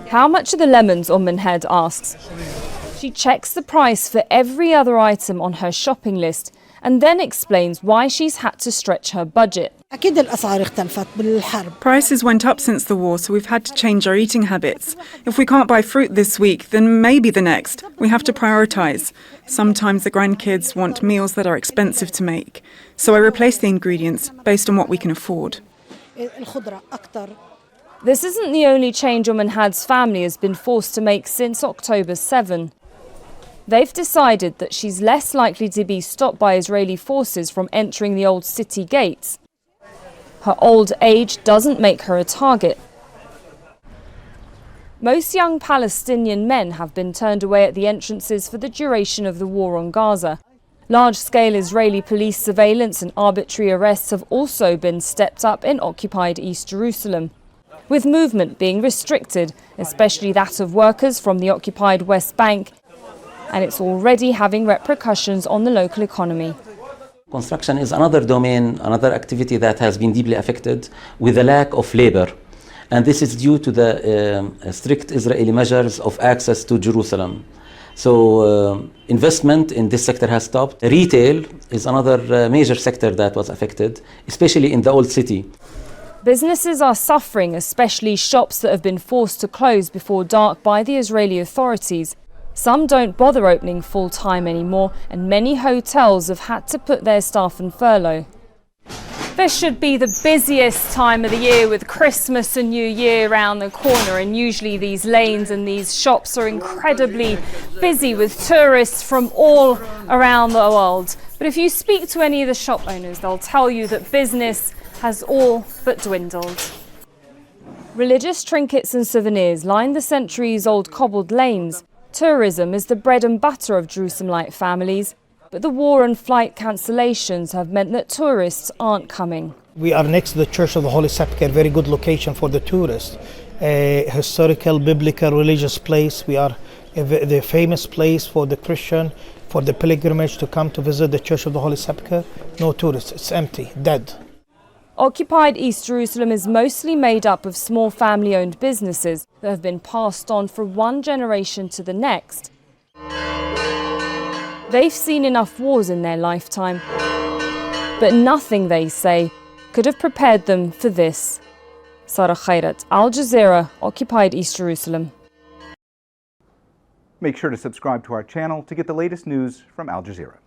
How much are the lemons, Head asks. She checks the price for every other item on her shopping list and then explains why she's had to stretch her budget. Prices went up since the war, so we've had to change our eating habits. If we can't buy fruit this week, then maybe the next. We have to prioritise. Sometimes the grandkids want meals that are expensive to make. So I replace the ingredients based on what we can afford. This isn't the only change Had's family has been forced to make since October 7. They've decided that she's less likely to be stopped by Israeli forces from entering the old city gates. Her old age doesn't make her a target. Most young Palestinian men have been turned away at the entrances for the duration of the war on Gaza. Large-scale Israeli police surveillance and arbitrary arrests have also been stepped up in occupied East Jerusalem, with movement being restricted, especially that of workers from the occupied West Bank, and it's already having repercussions on the local economy. Construction is another domain, another activity that has been deeply affected with a lack of labor. And this is due to the strict Israeli measures of access to Jerusalem. So investment in this sector has stopped. Retail is another major sector that was affected, especially in the old city. Businesses are suffering, especially shops that have been forced to close before dark by the Israeli authorities. Some don't bother opening full-time anymore, and many hotels have had to put their staff on furlough. This should be the busiest time of the year, with Christmas and New Year around the corner, and usually these lanes and these shops are incredibly busy with tourists from all around the world. But if you speak to any of the shop owners, they'll tell you that business has all but dwindled. Religious trinkets and souvenirs line the centuries-old cobbled lanes. Tourism is the bread and butter of Jerusalemite families, but the war and flight cancellations have meant that tourists aren't coming. We are next to the Church of the Holy Sepulchre, a very good location for the tourists. A historical, biblical, religious place. We are the famous place for the Christian, for the pilgrimage to come to visit the Church of the Holy Sepulchre. No tourists, it's empty, dead. Occupied East Jerusalem is mostly made up of small family-owned businesses that have been passed on from one generation to the next. They've seen enough wars in their lifetime, but nothing, they say, could have prepared them for this. Sara, Khairat, Al Jazeera, Occupied East Jerusalem. Make sure to subscribe to our channel to get the latest news from Al Jazeera.